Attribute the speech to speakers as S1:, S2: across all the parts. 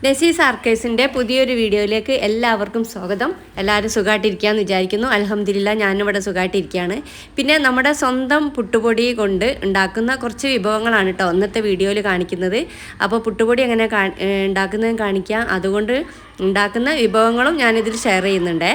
S1: ഡെസീസ് ആർക്കേഴ്സിൻ്റെ പുതിയൊരു വീഡിയോയിലേക്ക് എല്ലാവർക്കും സ്വാഗതം. എല്ലാവരും സുഖമായിട്ടിരിക്കുകയെന്ന് വിചാരിക്കുന്നു. അൽഹംദുലില്ലാ ഞാനിവിടെ സുഖമായിട്ടിരിക്കുകയാണ്. പിന്നെ നമ്മുടെ സ്വന്തം പുട്ടുപൊടി കൊണ്ട് ഉണ്ടാക്കുന്ന കുറച്ച് വിഭവങ്ങളാണ് കേട്ടോ ഇന്നത്തെ വീഡിയോയിൽ കാണിക്കുന്നത്. അപ്പോൾ പുട്ടുപൊടി എങ്ങനെ ഉണ്ടാക്കുന്നതെന്ന് കാണിക്കാം, അതുകൊണ്ട് ഉണ്ടാക്കുന്ന വിഭവങ്ങളും ഞാനിതിൽ ഷെയർ ചെയ്യുന്നുണ്ടേ.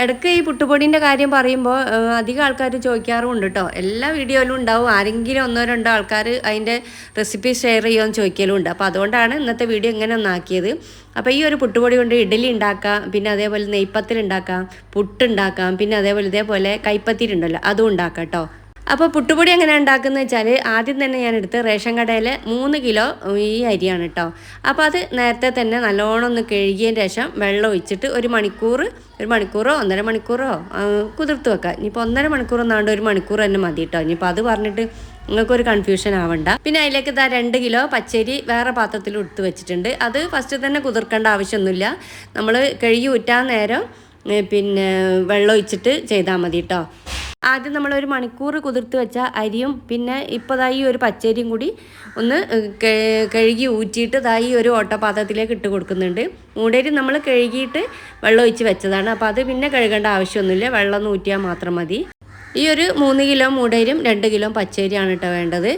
S1: ഇടയ്ക്ക് ഈ പുട്ടുപൊടിൻ്റെ കാര്യം പറയുമ്പോൾ അധികം ആൾക്കാർ ചോദിക്കാറുമുണ്ട് കേട്ടോ. എല്ലാ വീഡിയോയിലും ഉണ്ടാവും, ആരെങ്കിലും ഒന്നോ രണ്ടോ ആൾക്കാർ അതിൻ്റെ റെസിപ്പി ഷെയർ ചെയ്യുമെന്ന് ചോദിക്കലുണ്ട്. അപ്പോൾ അതുകൊണ്ടാണ് ഇന്നത്തെ വീഡിയോ ഇങ്ങനെ ഒന്നാക്കിയത്. അപ്പോൾ ഈ ഒരു പുട്ടുപൊടി കൊണ്ട് ഇഡ്ഡലി ഉണ്ടാക്കാം, പിന്നെ അതേപോലെ നെയ്പ്പത്തിൽ ഉണ്ടാക്കാം, പുട്ടുണ്ടാക്കാം, പിന്നെ അതേപോലെ ഇതേപോലെ കൈപ്പത്തിരി ഉണ്ടല്ലോ അതും ഉണ്ടാക്കാം കേട്ടോ. അപ്പോൾ പുട്ടുപൊടി എങ്ങനെ ഉണ്ടാക്കുന്നത് വെച്ചാൽ ആദ്യം തന്നെ ഞാൻ എടുത്ത് റേഷൻ കടയിൽ 3 കിലോ ഈ അരിയാണ് കേട്ടോ. അപ്പോൾ അത് നേരത്തെ തന്നെ നല്ലോണം ഒന്ന് കഴുകിയതിന് ശേഷം വെള്ളം ഒഴിച്ചിട്ട് ഒരു മണിക്കൂറോ 1.5 മണിക്കൂറോ കുതിർത്ത് വെക്കാം. ഇനിയിപ്പോൾ 1.5 മണിക്കൂർ എന്നാണ്ട് 1 മണിക്കൂർ തന്നെ മതി കേട്ടോ. ഇനിയിപ്പോൾ അത് പറഞ്ഞിട്ട് നിങ്ങൾക്കൊരു കൺഫ്യൂഷൻ ആവണ്ട. പിന്നെ അതിലേക്ക് 2 കിലോ പച്ചരി വേറെ പാത്രത്തിൽ എടുത്ത് വെച്ചിട്ടുണ്ട്. അത് ഫസ്റ്റ് തന്നെ കുതിർക്കേണ്ട ആവശ്യമൊന്നുമില്ല. നമ്മൾ കഴുകി ഊറ്റാൻ നേരം പിന്നെ വെള്ളം ഒഴിച്ചിട്ട് ചെയ്താൽ മതി കേട്ടോ. ആദ്യം നമ്മൾ 1 മണിക്കൂർ കുതിർത്ത് വെച്ച അരിയും പിന്നെ ഇപ്പോൾ ഈ ഒരു പച്ചരിയും കൂടി ഒന്ന് കഴുകി ഊറ്റിയിട്ട് ഈ ഒരു ഓട്ടപാത്രത്തിലേക്ക് ഇട്ട് കൊടുക്കുന്നുണ്ട്. മൂടേരി നമ്മൾ കഴുകിയിട്ട് വെള്ളം ഒഴിച്ച് വെച്ചതാണ്. അപ്പോൾ അത് പിന്നെ കഴുകേണ്ട ആവശ്യമൊന്നുമില്ല, വെള്ളം ഒന്ന് ഊറ്റിയാൽ മാത്രം മതി. ഈ ഒരു 3 കിലോ മൂടേരിയും 2 കിലോ പച്ചരിയാണ് കേട്ടോ വേണ്ടത്.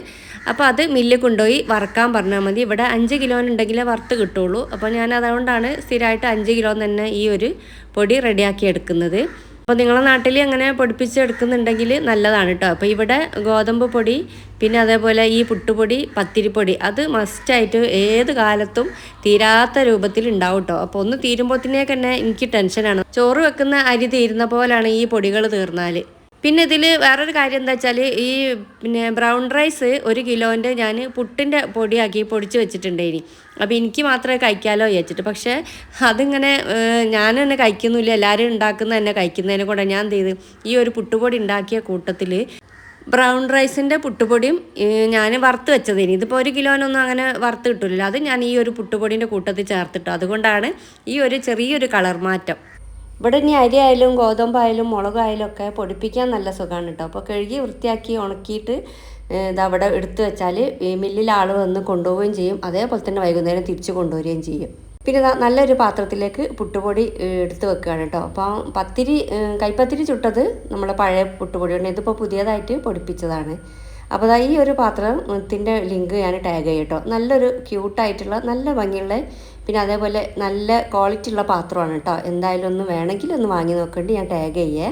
S1: അപ്പോൾ അത് മില്ലിൽ കൊണ്ടുപോയി വറുക്കാൻ പറഞ്ഞാൽ മതി. ഇവിടെ 5 കിലോനുണ്ടെങ്കിലേ വറുത്ത് കിട്ടുള്ളൂ. അപ്പോൾ ഞാൻ അതുകൊണ്ടാണ് സ്ഥിരമായിട്ട് 5 കിലോ തന്നെ ഈ ഒരു പൊടി റെഡിയാക്കി എടുക്കുന്നത്. അപ്പോൾ നിങ്ങളുടെ നാട്ടിൽ അങ്ങനെ പൊടിപ്പിച്ചെടുക്കുന്നുണ്ടെങ്കിൽ നല്ലതാണ് കേട്ടോ. അപ്പോൾ ഇവിടെ ഗോതമ്പ് പൊടി പിന്നെ അതേപോലെ ഈ പുട്ടുപൊടി പത്തിരിപ്പൊടി അത് മസ്റ്റായിട്ട് ഏത് കാലത്തും തീരാത്ത രൂപത്തിൽ ഉണ്ടാവും കേട്ടോ. അപ്പോൾ ഒന്ന് തീരുമ്പോഴത്തേക്ക് തന്നെ എനിക്ക് ടെൻഷനാണ്. ചോറ് വെക്കുന്ന അരി തീരുന്ന പോലാണ് ഈ പൊടികൾ തീർന്നാൽ. പിന്നെ ഇതിൽ വേറൊരു കാര്യം എന്താ വെച്ചാൽ ഈ പിന്നെ ബ്രൗൺ റൈസ് 1 കിലോൻ്റെ ഞാൻ പുട്ടിൻ്റെ പൊടിയാക്കി പൊടിച്ച് വെച്ചിട്ടുണ്ടായിനി. അപ്പോൾ എനിക്ക് മാത്രമേ കഴിക്കാമല്ലോ വിചാരിച്ചിട്ട്, പക്ഷേ അതിങ്ങനെ ഞാൻ തന്നെ കഴിക്കുന്നില്ല, എല്ലാവരും ഉണ്ടാക്കുന്ന തന്നെ കഴിക്കുന്നതിനെ കൂടെ ഞാൻ എന്ത് ചെയ്ത് ഈ ഒരു പുട്ടുപൊടി ഉണ്ടാക്കിയ കൂട്ടത്തിൽ ബ്രൗൺ റൈസിൻ്റെ പുട്ടുപൊടിയും ഞാൻ വറുത്ത് വെച്ചതിന് ഇതിപ്പോൾ 1 കിലോനൊന്നും അങ്ങനെ വറുത്ത് കിട്ടില്ല. അത് ഞാൻ ഈ ഒരു പുട്ടുപൊടിൻ്റെ കൂട്ടത്തിൽ ചേർത്തിട്ടോ. അതുകൊണ്ടാണ് ഈ ഒരു ചെറിയൊരു കളർ മാറ്റം. ഇവിടെ ഇനി അരി ആയാലും ഗോതമ്പായാലും മുളകായാലും ഒക്കെ പൊടിപ്പിക്കാൻ നല്ല സുഖമാണ് കേട്ടോ. അപ്പോൾ കഴുകി വൃത്തിയാക്കി ഉണക്കിയിട്ട് ഇതവിടെ എടുത്ത് വെച്ചാൽ മില്ലിൽ ആൾ വന്ന് കൊണ്ടുപോവുകയും ചെയ്യും, അതേപോലെ തന്നെ വൈകുന്നേരം തിരിച്ച് കൊണ്ടുവരികയും ചെയ്യും. പിന്നെ നല്ലൊരു പാത്രത്തിലേക്ക് പുട്ടുപൊടി എടുത്ത് വെക്കുകയാണ് കേട്ടോ. അപ്പോൾ കൈപ്പത്തിരി ചുട്ടത് നമ്മളെ പഴയ പുട്ടുപൊടിയാണ്, ഇതിപ്പോൾ പുതിയതായിട്ട് പൊടിപ്പിച്ചതാണ്. അപ്പോൾ ഈ ഒരു പാത്രത്തിൻ്റെ ലിങ്ക് ഞാൻ ടാഗ് ചെയ്യും കേട്ടോ. നല്ലൊരു ക്യൂട്ടായിട്ടുള്ള നല്ല ഭംഗിയുള്ള പിന്നെ അതേപോലെ നല്ല ക്വാളിറ്റി ഉള്ള പാത്രമാണ് കേട്ടോ. എന്തായാലും ഒന്ന് വേണമെങ്കിൽ ഒന്ന് വാങ്ങി നോക്കേണ്ടി ഞാൻ ടാഗ് ചെയ്യേ.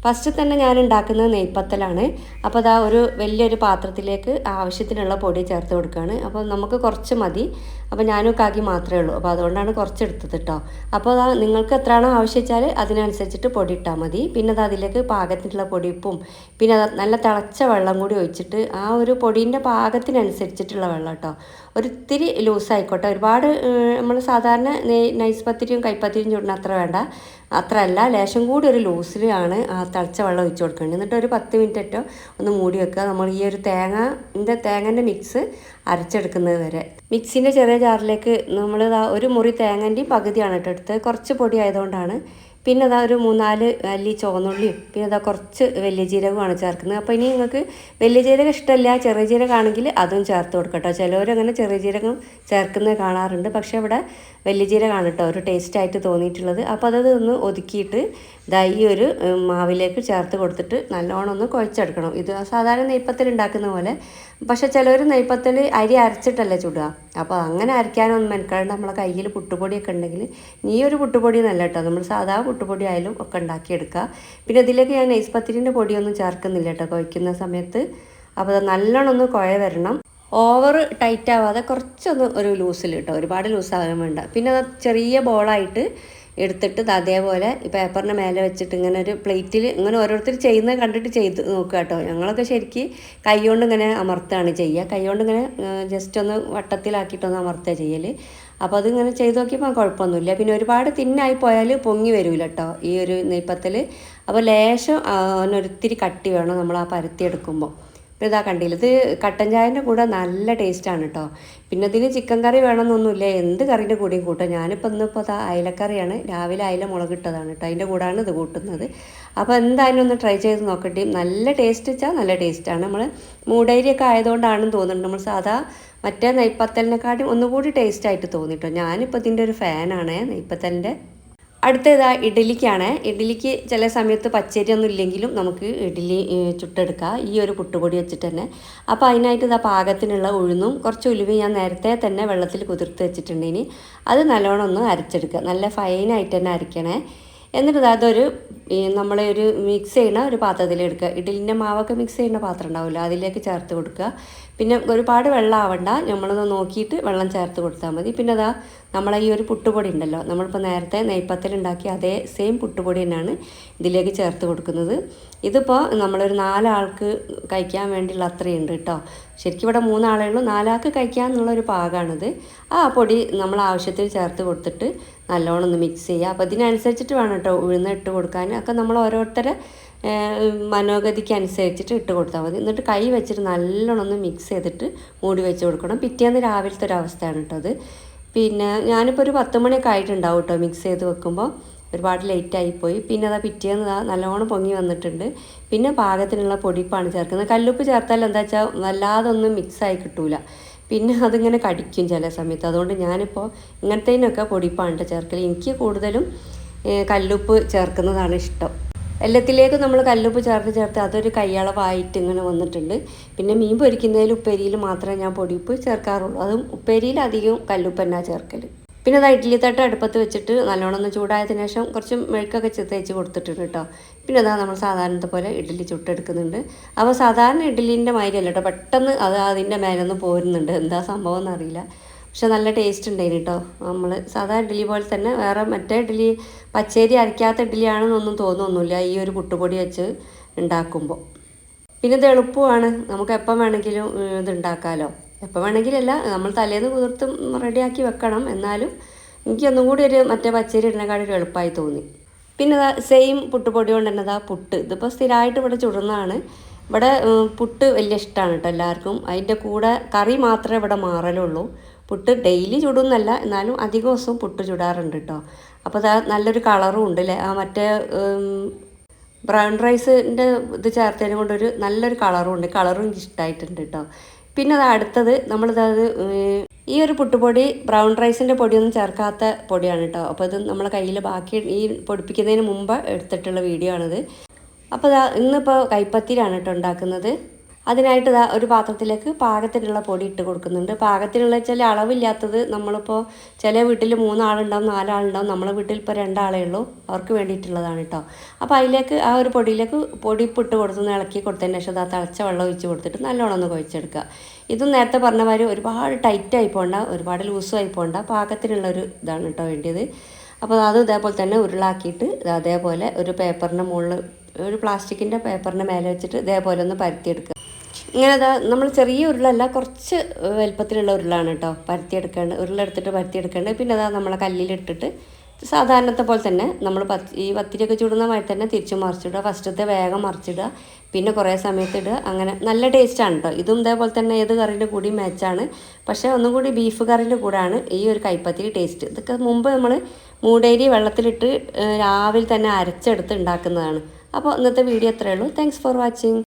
S1: ഫസ്റ്റ് തന്നെ ഞാൻ ഉണ്ടാക്കുന്നത് നെയ്പ്പത്തലാണ്. അപ്പോൾ ഒരു വലിയൊരു പാത്രത്തിലേക്ക് ആവശ്യത്തിനുള്ള പൊടി ചേർത്ത് കൊടുക്കുകയാണ്. അപ്പോൾ നമുക്ക് കുറച്ച് മതി. അപ്പോൾ ഞാനും കാക്കി മാത്രമേ ഉള്ളൂ, അപ്പോൾ അതുകൊണ്ടാണ് കുറച്ച് എടുത്തത് കേട്ടോ. അപ്പോൾ നിങ്ങൾക്ക് എത്രയാണോ ആവശ്യിച്ചാൽ അതിനനുസരിച്ചിട്ട് പൊടി ഇട്ടാൽ മതി. പിന്നെ അതിലേക്ക് പാകത്തിനുള്ള പൊടിപ്പും പിന്നെ നല്ല തിളച്ച വെള്ളം കൂടി ഒഴിച്ചിട്ട് ആ ഒരു പൊടീൻ്റെ പാകത്തിനനുസരിച്ചിട്ടുള്ള വെള്ളം കേട്ടോ. ഒരിത്തിരി ലൂസായിക്കോട്ടെ, ഒരുപാട് നമ്മൾ സാധാരണ നൈസ് പത്തിരിയും കൈപ്പത്തിരിയും ചൂടിന് അത്ര വേണ്ട, അത്രയല്ല, ലേശം കൂടി ഒരു ലൂസിലാണ് ആ തിളച്ച വെള്ളം ഒഴിച്ച് കൊടുക്കേണ്ടത്. എന്നിട്ട് ഒരു 10 മിനിറ്റോ ഒന്ന് മൂടി വെക്കുക. നമ്മൾ ഈ ഒരു തേങ്ങൻ്റെ മിക്സ് അരച്ചെടുക്കുന്നത് വരെ. മിക്സിൻ്റെ ചെറിയ ജാറിലേക്ക് നമ്മൾ ഒരു മുറി തേങ്ങൻ്റെയും പകുതിയാണ് കേട്ടോ എടുത്തത്, കുറച്ച് പൊടി ആയതുകൊണ്ടാണ്. പിന്നെ ഒരു 3-4 അല്ലി ചുവന്നുള്ളിയും പിന്നെ കുറച്ച് വലിയ ജീരകമാണ് ചേർക്കുന്നത്. അപ്പോൾ ഇനി നിങ്ങൾക്ക് വലിയ ജീരകം ഇഷ്ടമല്ല, ചെറിയ ജീരകം ആണെങ്കിൽ അതും ചേർത്ത് കൊടുക്കട്ടോ. ചിലവരങ്ങനെ ചെറിയ ജീരകം ചേർക്കുന്നത് കാണാറുണ്ട്, പക്ഷേ ഇവിടെ വലിയ ജീരകമാണ് കേട്ടോ ഒരു ടേസ്റ്റായിട്ട് തോന്നിയിട്ടുള്ളത്. അപ്പോൾ ഒന്ന് ഒതുക്കിയിട്ട് ഈ ഒരു മാവിലേക്ക് ചേർത്ത് കൊടുത്തിട്ട് നല്ലോണം ഒന്ന് കുഴച്ചെടുക്കണം. ഇത് സാധാരണ നെയ്പ്പത്തിൽ ഉണ്ടാക്കുന്ന പോലെ, പക്ഷേ ചിലവർ നെയ്പ്പത്തിൽ അരി അരച്ചിട്ടല്ലേ ചുടുക. അപ്പോൾ അങ്ങനെ അരയ്ക്കാനൊന്നും മെനക്കാണ്ട് നമ്മളെ കയ്യിൽ പുട്ടുപൊടിയൊക്കെ ഉണ്ടെങ്കിൽ ഈ ഒരു പുട്ടുപൊടി നല്ല കേട്ടോ, നമ്മൾ സാധാ പുട്ടുപൊടി ആയാലും ഒക്കെ ഉണ്ടാക്കിയെടുക്കുക. പിന്നെ ഇതിലേക്ക് ഞാൻ നൈസ് പത്തിരിൻ്റെ പൊടിയൊന്നും ചേർക്കുന്നില്ല കേട്ടോ കുഴക്കുന്ന സമയത്ത്. അപ്പോൾ നല്ലോണം ഒന്ന് കുഴ വരണം, ഓവർ ടൈറ്റ് ആവാതെ കുറച്ചൊന്ന് ഒരു ലൂസിൽ കേട്ടോ, ഒരുപാട് ലൂസാകാൻ വേണ്ട. പിന്നെ ചെറിയ ബോളായിട്ട് എടുത്തിട്ട് അതേപോലെ ഈ പേപ്പറിൻ്റെ മേലെ വെച്ചിട്ട് ഇങ്ങനെ ഒരു പ്ലേറ്റിൽ ഇങ്ങനെ ഓരോരുത്തർ ചെയ്യുന്നത് കണ്ടിട്ട് ചെയ്ത് നോക്കുക കേട്ടോ. ഞങ്ങളൊക്കെ ശരിക്കും കൈകൊണ്ട് ഇങ്ങനെ അമർത്തുകയാണ് ചെയ്യുക, കൈകൊണ്ട് ഇങ്ങനെ ജസ്റ്റ് ഒന്ന് വട്ടത്തിലാക്കിയിട്ടൊന്ന് അമർത്തുക ചെയ്യൽ. അപ്പോൾ അതിങ്ങനെ ചെയ്ത് നോക്കിയപ്പോൾ കുഴപ്പമൊന്നുമില്ല. പിന്നെ ഒരുപാട് തിന്നായി പോയാൽ പൊങ്ങി വരില്ല കേട്ടോ ഈ ഒരു നെയ്പ്പത്തിൽ. അപ്പോൾ ലേശം ഒരിത്തിരി കട്ടി വേണം നമ്മൾ ആ പരത്തി എടുക്കുമ്പോൾ. ഇപ്പോൾ ഇതാ കണ്ടില്ല, ഇത് കട്ടൻ ചായൻ്റെ കൂടെ നല്ല ടേസ്റ്റാണ് കേട്ടോ. പിന്നെ ഇതിന് ചിക്കൻ കറി വേണമെന്നൊന്നുമില്ല, എന്ത് കറീൻ്റെ കൂടെയും കൂട്ടാം. ഞാനിപ്പോൾ ഇന്നിപ്പോൾ അതാ അയലക്കറിയാണ്, രാവിലെ അയല മുളകിട്ടതാണ് കേട്ടോ, അതിൻ്റെ കൂടെയാണ് ഇത് കൂട്ടുന്നത്. അപ്പോൾ എന്തായാലും ഒന്ന് ട്രൈ ചെയ്ത് നോക്കട്ടെ. നല്ല ടേസ്റ്റ് വെച്ചാൽ നല്ല ടേസ്റ്റാണ്. നമ്മൾ മൂടേരിയൊക്കെ ആയതുകൊണ്ടാണെന്ന് തോന്നുന്നുണ്ട്, നമ്മൾ സാധാ മറ്റേ നെയ്പ്പത്തലിനെക്കാട്ടും ഒന്നുകൂടി ടേസ്റ്റായിട്ട് തോന്നിട്ടോ. ഞാനിപ്പോൾ ഇതിൻ്റെ ഒരു ഫാനാണ് നെയ്പ്പത്തലിൻ്റെ. അടുത്തതാ ഇഡ്ഡലിക്കാണ്. ഇഡ്ഡലിക്ക് ചില സമയത്ത് പച്ചരി ഒന്നും ഇല്ലെങ്കിലും നമുക്ക് ഇഡ്ഡലി ചുട്ടെടുക്കാം ഈ ഒരു പുട്ടുപൊടി വെച്ചിട്ട് തന്നെ. അപ്പോൾ അതിനായിട്ട് ഇതാ പാകത്തിനുള്ള ഉഴുന്നും കുറച്ച് ഉലുവയും ഞാൻ നേരത്തെ തന്നെ വെള്ളത്തിൽ കുതിർത്ത് വെച്ചിട്ടുണ്ട്. ഇനി അത് നല്ലോണം ഒന്ന് അരച്ചെടുക്കുക, നല്ല ഫൈനായിട്ട് തന്നെ അരയ്ക്കണേ. എന്നിട്ട് അതൊരു നമ്മളെ ഒരു മിക്സ് ചെയ്യുന്ന ഒരു പാത്രത്തിലെടുക്കുക. ഇഡ്ഡലിൻ്റെ മാവൊക്കെ മിക്സ് ചെയ്യുന്ന പാത്രം ഉണ്ടാവില്ല, അതിലേക്ക് ചേർത്ത് കൊടുക്കുക. പിന്നെ ഒരുപാട് വെള്ളം ആവണ്ട, നമ്മളൊന്ന് നോക്കിയിട്ട് വെള്ളം ചേർത്ത് കൊടുത്താൽ മതി. പിന്നെ അതാ നമ്മളെ ഈ ഒരു പുട്ടുപൊടി ഉണ്ടല്ലോ, നമ്മളിപ്പോൾ നേരത്തെ നെയ്പ്പത്തലുണ്ടാക്കിയ അതേ സെയിം പുട്ടുപൊടി തന്നെയാണ് ഇതിലേക്ക് ചേർത്ത് കൊടുക്കുന്നത്. ഇതിപ്പോൾ നമ്മളൊരു 4 ആൾക്ക് കഴിക്കാൻ വേണ്ടിയുള്ള അത്രയുണ്ട് കേട്ടോ. ശരിക്കും ഇവിടെ 3 ആളേ ഉള്ളൂ, 4 ആൾക്ക് കഴിക്കാമെന്നുള്ളൊരു പാകമാണിത്. ആ പൊടി നമ്മൾ ആവശ്യത്തിന് ചേർത്ത് കൊടുത്തിട്ട് നല്ലോണം ഒന്ന് മിക്സ് ചെയ്യുക. അപ്പോൾ ഇതിനനുസരിച്ചിട്ട് വേണം കേട്ടോ ഉഴുന്ന് ഇട്ട് കൊടുക്കാൻ. ഒക്കെ നമ്മൾ ഓരോരുത്തരെ മനോഗതിക്ക് അനുസരിച്ചിട്ട് ഇട്ട് കൊടുത്താൽ മതി. എന്നിട്ട് കൈ വെച്ചിട്ട് നല്ലോണം ഒന്ന് മിക്സ് ചെയ്തിട്ട് മൂടി വെച്ച് കൊടുക്കണം. പിറ്റേന്ന് രാവിലത്തെ ഒരു അവസ്ഥയാണ് കേട്ടോ അത്. പിന്നെ ഞാനിപ്പോൾ ഒരു 10 മണിയൊക്കെ ആയിട്ടുണ്ടാവും കേട്ടോ മിക്സ് ചെയ്ത് വെക്കുമ്പോൾ, ഒരുപാട് ലേറ്റായിപ്പോയി. പിന്നെ അതാ പിറ്റേന്ന് നല്ലോണം പൊങ്ങി വന്നിട്ടുണ്ട്. പിന്നെ പാകത്തിനുള്ള പൊടിപ്പാണ് ചേർക്കുന്നത്. കല്ലുപ്പ് ചേർത്താൽ എന്താ വെച്ചാൽ വല്ലാതെ ഒന്നും മിക്സായി കിട്ടൂല, പിന്നെ അതിങ്ങനെ കടിക്കും ചില സമയത്ത്. അതുകൊണ്ട് ഞാനിപ്പോൾ ഇങ്ങനത്തേനൊക്കെ പൊടിപ്പാണ് ചേർക്കൽ. എനിക്ക് കൂടുതലും കല്ലുപ്പ് ചേർക്കുന്നതാണ് ഇഷ്ടം. എല്ലാത്തിലേക്കും നമ്മൾ കല്ലുപ്പ് ചേർത്ത് അതൊരു കൈയളവായിട്ട് ഇങ്ങനെ വന്നിട്ടുണ്ട്. പിന്നെ മീൻ പൊരിക്കുന്നതിൽ ഉപ്പേരിയിൽ മാത്രമേ ഞാൻ പൊടിയുപ്പ് ചേർക്കാറുള്ളൂ, അതും ഉപ്പേരിയിൽ അധികം കല്ലുപ്പ് തന്നെ ചേർക്കൽ. പിന്നെ അത് ഇഡ്ഡലി തട്ട് അടുപ്പത്ത് വെച്ചിട്ട് നല്ലോണം ഒന്ന് ചൂടായതിനു ശേഷം കുറച്ച് മെഴുക്കൊക്കെ തേച്ച് കൊടുത്തിട്ടുണ്ട് കേട്ടോ. പിന്നെ അതാ നമ്മൾ സാധാരണത്തെ പോലെ ഇഡ്ഡലി ചുട്ടെടുക്കുന്നുണ്ട്. അപ്പോൾ സാധാരണ ഇഡ്ഡലീൻ്റെ മാതിരിയല്ല കേട്ടോ, പെട്ടെന്ന് അത് അതിൻ്റെ മേലൊന്ന് പോരുന്നുണ്ട്, എന്താ സംഭവം എന്നറിയില്ല. പക്ഷെ നല്ല ടേസ്റ്റ് ഉണ്ടായിരുന്നു കേട്ടോ. നമ്മൾ സാധാ ഇഡ്ഡലി പോലെ തന്നെ, വേറെ മറ്റേ ഇഡ്ഡലി പച്ചരി അരയ്ക്കാത്ത ഇഡ്ഡലിയാണെന്നൊന്നും തോന്നുന്നില്ല ഈ ഒരു പുട്ടുപൊടി വെച്ച് ഉണ്ടാക്കുമ്പോൾ. പിന്നെ ഇത് എളുപ്പമാണ്, നമുക്ക് എപ്പം വേണമെങ്കിലും ഇത് ഉണ്ടാക്കാമല്ലോ. എപ്പോൾ വേണമെങ്കിലല്ല, നമ്മൾ തലേന്ന് കുതിർത്തും റെഡിയാക്കി വെക്കണം. എന്നാലും എനിക്കൊന്നും കൂടി ഒരു മറ്റേ പച്ചരി ഇടുന്നതിനേക്കാളും ഒരു എളുപ്പമായി തോന്നി. പിന്നെ സെയിം പുട്ടുപൊടി കൊണ്ട് തന്നെ പുട്ട്, ഇതിപ്പോൾ സ്ഥിരമായിട്ട് ഇവിടെ ചുടുന്നതാണ്. ഇവിടെ പുട്ട് വലിയ ഇഷ്ടമാണ് കേട്ടോ എല്ലാവർക്കും. അതിൻ്റെ കൂടെ കറി മാത്രമേ ഇവിടെ മാറലുള്ളൂ. പുട്ട് ഡെയിലി ചുടുന്നല്ല, എന്നാലും അധിക ദിവസവും പുട്ട് ചുടാറുണ്ട് കേട്ടോ. അപ്പോൾ നല്ലൊരു കളറും ഉണ്ട് അല്ലേ, ആ മറ്റേ ബ്രൗൺ റൈസിൻ്റെ ഇത് ചേർത്തതിനെ കൊണ്ടൊരു നല്ലൊരു കളറും ഉണ്ട്. കളറും എനിക്ക് ഇഷ്ടമായിട്ടുണ്ട് കേട്ടോ. പിന്നെ അടുത്തത് നമ്മളിതത് ഈ ഒരു പുട്ടുപൊടി ബ്രൗൺ റൈസിൻ്റെ പൊടിയൊന്നും ചേർക്കാത്ത പൊടിയാണ് കേട്ടോ. അപ്പോൾ ഇത് നമ്മളെ കയ്യിൽ ബാക്കി ഈ പൊടിപ്പിക്കുന്നതിന് മുമ്പ് എടുത്തിട്ടുള്ള വീഡിയോ ആണിത്. അപ്പോൾ ഇന്നിപ്പോൾ കൈപ്പത്തിരിയാണ് കേട്ടോ ഉണ്ടാക്കുന്നത്. അതിനായിട്ട് ഒരു പാത്രത്തിലേക്ക് പാകത്തിനുള്ള പൊടി ഇട്ട് കൊടുക്കുന്നുണ്ട്. പാകത്തിനുള്ള വെച്ചാൽ അളവില്ലാത്തത്, നമ്മളിപ്പോൾ ചില വീട്ടിൽ 3 ആളുണ്ടാവും 4 ആളുണ്ടാവും, നമ്മളെ വീട്ടിൽ ഇപ്പോൾ 2 ആളേ ഉള്ളൂ, അവർക്ക് വേണ്ടിയിട്ടുള്ളതാണ് കേട്ടോ. അപ്പോൾ അതിലേക്ക് ആ ഒരു പൊടിയിലേക്ക് പൊടിപ്പിട്ട് കൊടുത്ത് ഇളക്കി കൊടുത്തതിന് ശേഷം തിളച്ച വെള്ളം ഒഴിച്ച് കൊടുത്തിട്ട് നല്ലോണം ഒന്ന് കുഴച്ചെടുക്കുക. ഇതും നേരത്തെ പറഞ്ഞ മാതിരി ഒരുപാട് ടൈറ്റായി പോകണ്ട, ഒരുപാട് ലൂസുമായി പോകണ്ട, പാകത്തിനുള്ളൊരു ഇതാണ് കേട്ടോ വേണ്ടിയത്. അപ്പോൾ അത് ഇതേപോലെ തന്നെ ഉരുളാക്കിയിട്ട് അതേപോലെ ഒരു പേപ്പറിൻ്റെ മുകളിൽ, ഒരു പ്ലാസ്റ്റിക്കിൻ്റെ പേപ്പറിൻ്റെ മേലെ വെച്ചിട്ട് ഇതേപോലെ ഒന്ന് പരത്തിയെടുക്കുക. ഇങ്ങനെ നമ്മൾ ചെറിയ ഉരുളല്ല, കുറച്ച് വലുപ്പത്തിലുള്ള ഉരുളാണ് കേട്ടോ പരത്തിയെടുക്കേണ്ടത്. ഉരുളെടുത്തിട്ട് പരത്തിയെടുക്കേണ്ടത്. പിന്നെ നമ്മളെ കല്ലിലിട്ടിട്ട് സാധാരണത്തെ പോലെ തന്നെ നമ്മൾ ഈ പത്തിരിയൊക്കെ ചുടുന്ന മാതിരി തന്നെ തിരിച്ചു മറിച്ചിടുക. ഫസ്റ്റത്തെ വേഗം മറിച്ചിടുക, പിന്നെ കുറേ സമയത്ത് ഇടുക. അങ്ങനെ നല്ല ടേസ്റ്റാണ് കേട്ടോ. ഇതും ഇതേപോലെ തന്നെ ഏത് കറീൻ്റെ കൂടിയും മാച്ചാണ്. പക്ഷേ ഒന്നും കൂടി ബീഫ് കറീൻ്റെ കൂടെയാണ് ഈ ഒരു കൈപ്പത്തിരി ടേസ്റ്റ്. ഇതൊക്കെ മുമ്പ് നമ്മൾ മൂടേരി വെള്ളത്തിലിട്ട് രാവിലെ തന്നെ അരച്ചെടുത്ത് ഉണ്ടാക്കുന്നതാണ്. അപ്പോൾ ഇന്നത്തെ വീഡിയോ അത്രയേ ഉള്ളൂ. Thanks for watching.